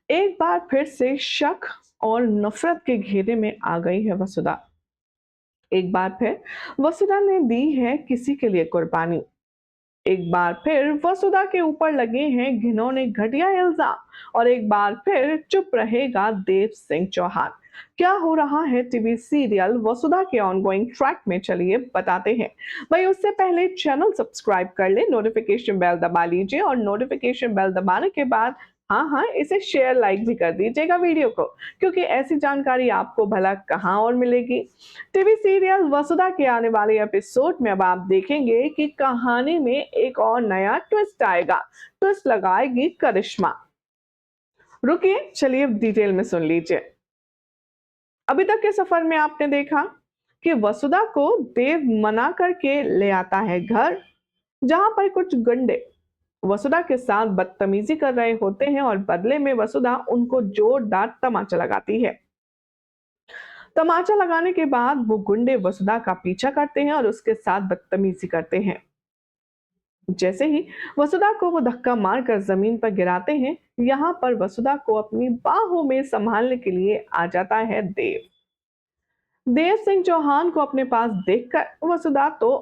एक बार फिर से शक और नफरत के घेरे में आ गई है वसुधा। एक बार फिर वसुधा ने दी है किसी के लिए कुर्बानी। एक बार फिर वसुधा के ऊपर लगे हैं घिनौने घटिया इल्जाम और एक बार फिर चुप रहेगा देव सिंह चौहान। क्या हो रहा है टीवी सीरियल वसुधा के ऑनगोइंग ट्रैक में, चलिए बताते हैं। भाई उससे पहले चैनल सब्सक्राइब कर ले, नोटिफिकेशन बेल दबा लीजिए और नोटिफिकेशन बेल दबाने के बाद हाँ हाँ इसे शेयर लाइक भी कर दीजिएगा वीडियो को, क्योंकि ऐसी जानकारी आपको भला कहाँ और मिलेगी। टीवी सीरियल वसुधा के आने वाले एपिसोड में अब आप देखेंगे कि कहानी में एक और नया ट्विस्ट आएगा। ट्विस्ट लगाएगी करिश्मा। रुकिए, चलिए डिटेल में सुन लीजिए। अभी तक के सफर में आपने देखा कि वसुधा को देव मना करके ले आता है घर, जहां पर कुछ गुंडे वसुधा के साथ बदतमीजी कर रहे होते हैं और बदले में वसुधा उनको जोरदार तमाचा लगाती है। तमाचा लगाने के बाद वो गुंडे वसुधा का पीछा करते हैं और उसके साथ बदतमीजी करते हैं। जैसे ही वसुधा को वो धक्का मारकर जमीन पर गिराते हैं, यहाँ पर वसुधा को अपनी बाहों में संभालने के लिए आ जाता है देव। देव सिंह चौहान को अपने पास देखकर वसुधा तो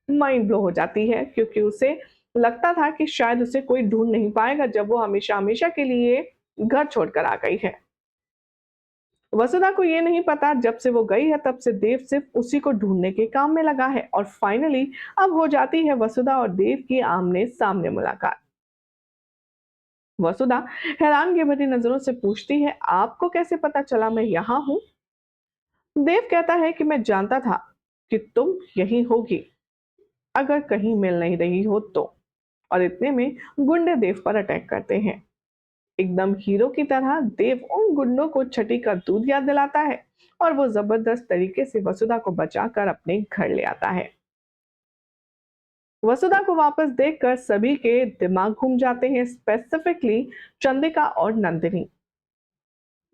माइंड ब्लो हो जाती है, क्योंकि उसे लगता था कि शायद उसे कोई ढूंढ नहीं पाएगा जब वो हमेशा हमेशा के लिए घर छोड़कर आ गई है। वसुधा को ये नहीं पता जब से वो गई है तब से देव सिर्फ उसी को ढूंढने के काम में लगा है और फाइनली अब हो जाती है वसुधा और देव की आमने सामने मुलाकात। वसुधा हैरानगी भरी नजरों से पूछती है, आपको कैसे पता चला मैं यहाँ हूँ? देव कहता है कि मैं जानता था कि तुम यही होगी, अगर कहीं मिल नहीं रही हो तो। और इतने में गुंडे देव पर अटैक करते हैं। एकदम हीरो की तरह देव उन गुंडों को छठी का दूध याद दिलाता है और वो जबरदस्त तरीके से वसुधा को बचाकर अपने घर ले आता है। वसुधा को वापस देखकर सभी के दिमाग घूम जाते हैं, स्पेसिफिकली चंद्रिका और नंदिनी।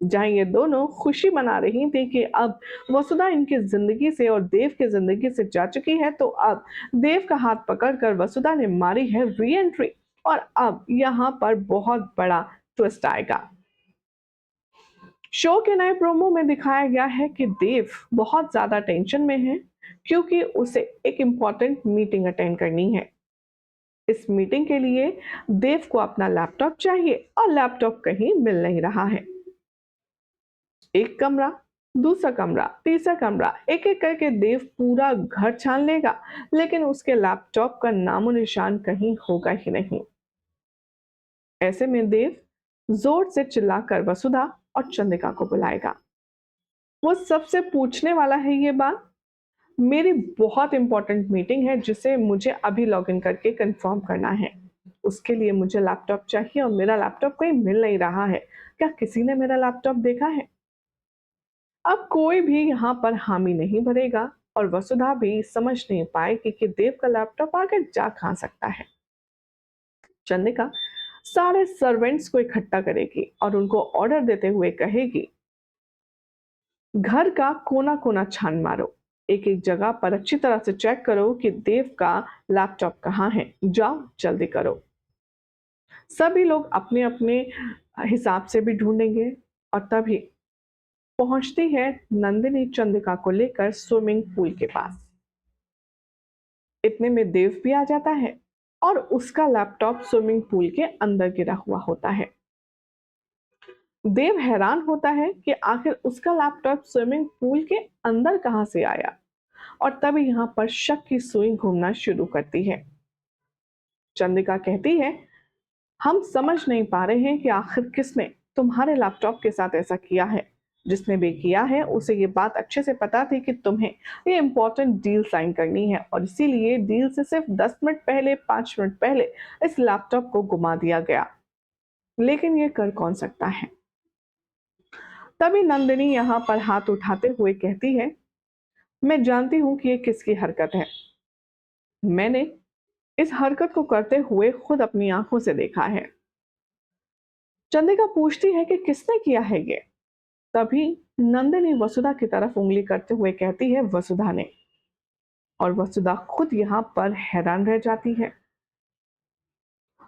जहां ये दोनों खुशी मना रही थी कि अब वसुधा इनकी जिंदगी से और देव की जिंदगी से जा चुकी है, तो अब देव का हाथ पकड़कर वसुधा ने मारी है री एंट्री। और अब यहाँ पर बहुत बड़ा ट्विस्ट आएगा। शो के नए प्रोमो में दिखाया गया है कि देव बहुत ज्यादा टेंशन में है, क्योंकि उसे एक इम्पॉर्टेंट मीटिंग अटेंड करनी है। इस मीटिंग के लिए देव को अपना लैपटॉप चाहिए और लैपटॉप कहीं मिल नहीं रहा है। एक कमरा, दूसरा कमरा, तीसरा कमरा, एक एक करके देव पूरा घर छान लेगा, लेकिन उसके लैपटॉप का नामो निशान कहीं होगा ही नहीं। ऐसे में देव जोर से चिल्लाकर वसुधा और चंद्रिका को बुलाएगा। वो सबसे पूछने वाला है ये बात, मेरी बहुत इंपॉर्टेंट मीटिंग है जिसे मुझे अभी लॉगिन करके कंफर्म करना है। उसके लिए मुझे लैपटॉप चाहिए और मेरा लैपटॉप कहीं मिल नहीं रहा है। क्या किसी ने मेरा लैपटॉप देखा है? अब कोई भी यहाँ पर हामी नहीं भरेगा और वसुधा भी समझ नहीं पाएगी कि देव का लैपटॉप आगे जा कहाँ सकता है। चंद्रिका सारे सर्वेंट्स को इकट्ठा करेगी और उनको ऑर्डर देते हुए कहेगी, घर का कोना कोना छान मारो, एक एक जगह पर अच्छी तरह से चेक करो कि देव का लैपटॉप कहाँ है, जाओ जल्दी करो। सभी लोग अपने अपने हिसाब से भी ढूंढेंगे और तभी पहुंचती है नंदिनी चंद्रिका को लेकर स्विमिंग पूल के पास। इतने में देव भी आ जाता है और उसका लैपटॉप स्विमिंग पूल के अंदर गिरा हुआ होता है। देव हैरान होता है कि आखिर उसका लैपटॉप स्विमिंग पूल के अंदर कहां से आया और तभी यहाँ पर शक की सुई घूमना शुरू करती है। चंद्रिका कहती है, हम समझ नहीं पा रहे हैं कि आखिर किसने तुम्हारे लैपटॉप के साथ ऐसा किया है। जिसने भी किया है उसे ये बात अच्छे से पता थी कि तुम्हें ये इंपॉर्टेंट डील साइन करनी है और इसीलिए डील से सिर्फ 10 मिनट पहले, 5 मिनट पहले इस लैपटॉप को गुमा दिया गया। लेकिन ये कर कौन सकता है? तभी नंदिनी यहाँ पर हाथ उठाते हुए कहती है, मैं जानती हूँ कि ये किसकी हरकत है। मैंने इस हरकत को करते हुए खुद अपनी आंखों से देखा है। चंद्रिका पूछती है कि किसने किया है ये। तभी नंदिनी वसुधा की तरफ उंगली करते हुए कहती है, वसुधा ने। और वसुधा खुद यहाँ पर हैरान रह जाती है।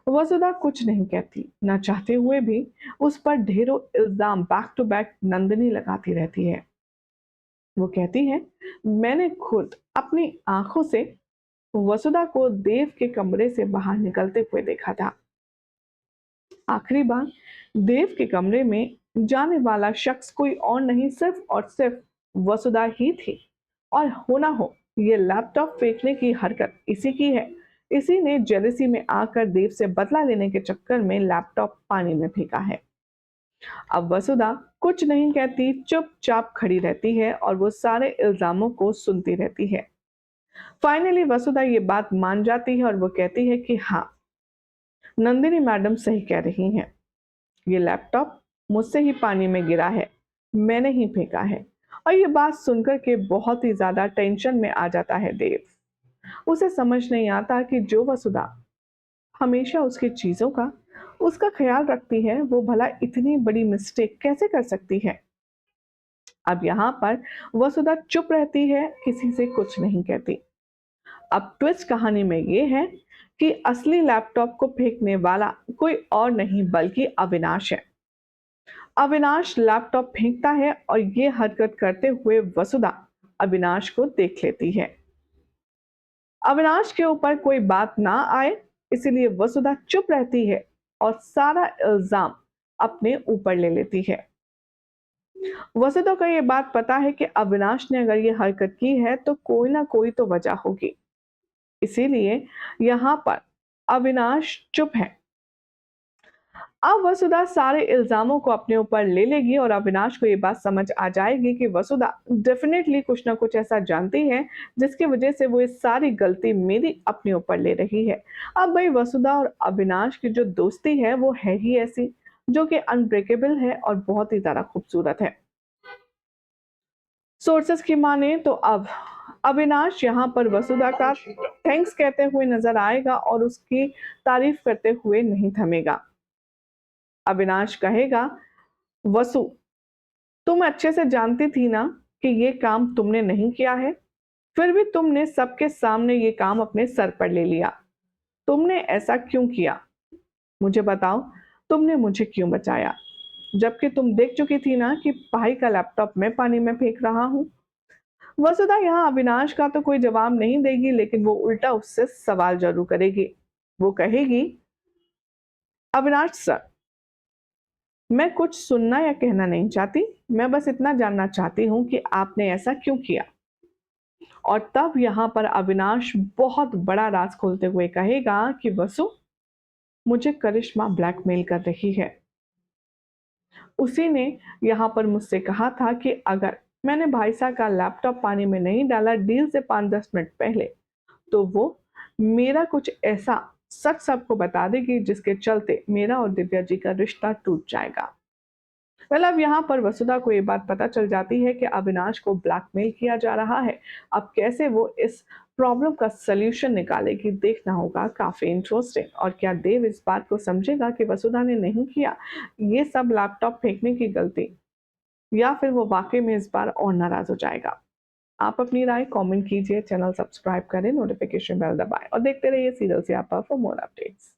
वसुधा कुछ नहीं कहती, ना चाहते हुए भी उस पर ढेरों इल्जाम बैक टू बैक नंदिनी लगाती रहती है। वो कहती है, मैंने खुद अपनी आंखों से वसुधा को देव के कमरे से बाहर निकलते हुए देखा था। आखिरी बार देव के कमरे में जाने वाला शख्स कोई और नहीं, सिर्फ और सिर्फ वसुधा ही थी। और हो ना हो, ये लैपटॉप फेंकने की हरकत इसी की है। इसी ने जेलसी में आकर देव से बदला लेने के चक्कर में लैपटॉप पानी में फेंका है। अब वसुधा कुछ नहीं कहती, चुपचाप खड़ी रहती है और वो सारे इल्जामों को सुनती रहती है। फाइनली वसुधा ये बात मान जाती है और वो कहती है कि हाँ, नंदिनी मैडम सही कह रही हैं। ये लैपटॉप मुझसे ही पानी में गिरा है, मैंने ही फेंका है। और ये बात सुनकर के बहुत ही ज्यादा टेंशन में आ जाता है देव। उसे समझ नहीं आता कि जो वसुधा हमेशा उसकी चीजों का उसका ख्याल रखती है, वो भला इतनी बड़ी मिस्टेक कैसे कर सकती है। अब यहाँ पर वसुधा चुप रहती है, किसी से कुछ नहीं कहती। अब ट्विस्ट कहानी में ये है कि असली लैपटॉप को फेंकने वाला कोई और नहीं बल्कि अविनाश है। अविनाश लैपटॉप फेंकता है और ये हरकत करते हुए वसुधा अविनाश को देख लेती है। अविनाश के ऊपर कोई बात ना आए, इसीलिए वसुधा चुप रहती है और सारा इल्जाम अपने ऊपर ले लेती है। वसुधा को ये बात पता है कि अविनाश ने अगर ये हरकत की है तो कोई ना कोई तो वजह होगी, इसीलिए यहाँ पर अविनाश चुप है। अब वसुधा सारे इल्जामों को अपने ऊपर ले लेगी और अविनाश को ये बात समझ आ जाएगी कि वसुधा डेफिनेटली कुछ ना कुछ ऐसा जानती है जिसकी वजह से वो ये सारी गलती मेरी अपने ऊपर ले रही है। अब भाई वसुधा और अविनाश की जो दोस्ती है वो है ही ऐसी, जो कि अनब्रेकेबल है और बहुत ही ज्यादा खूबसूरत है। सोर्सेस की माने तो अब अविनाश यहाँ पर वसुधा का थैंक्स कहते हुए नजर आएगा और उसकी तारीफ करते हुए नहीं थमेगा। अविनाश कहेगा, वसु, तुम अच्छे से जानती थी ना कि ये काम तुमने नहीं किया है, फिर भी तुमने सबके सामने ये काम अपने सर पर ले लिया। तुमने ऐसा क्यों किया? मुझे बताओ, तुमने मुझे क्यों बचाया, जबकि तुम देख चुकी थी ना कि भाई का लैपटॉप मैं पानी में फेंक रहा हूं। वसुधा यहाँ अविनाश का तो कोई जवाब नहीं देगी, लेकिन वो उल्टा उससे सवाल जरूर करेगी। वो कहेगी, अविनाश सर, मैं कुछ सुनना या कहना नहीं चाहती, मैं बस इतना जानना चाहती हूँ कि आपने ऐसा क्यों किया। और तब यहाँ पर अविनाश बहुत बड़ा राज खोलते हुए कहेगा कि वसु, मुझे करिश्मा ब्लैकमेल कर रही है। उसी ने यहाँ पर मुझसे कहा था कि अगर मैंने भाई साहब का लैपटॉप पानी में नहीं डाला डील से 5-10 मिनट पहले, तो वो मेरा कुछ ऐसा सच सबको बता देगी जिसके चलते मेरा और दिव्या जी का रिश्ता टूट जाएगा। वेल, अब यहाँ पर वसुधा को ये बात पता चल जाती है कि अविनाश को ब्लैकमेल किया जा रहा है। अब कैसे वो इस प्रॉब्लम का सल्यूशन निकालेगी, देखना होगा। काफी इंटरेस्टिंग। और क्या देव इस बात को समझेगा कि वसुधा ने नहीं किया ये सब लैपटॉप फेंकने की गलती, या फिर वो वाकई में इस बार और नाराज हो जाएगा? आप अपनी राय कमेंट कीजिए, चैनल सब्सक्राइब करें, नोटिफिकेशन बेल दबाएं और देखते रहिए सीरियल सियापा फॉर मोर अपडेट्स।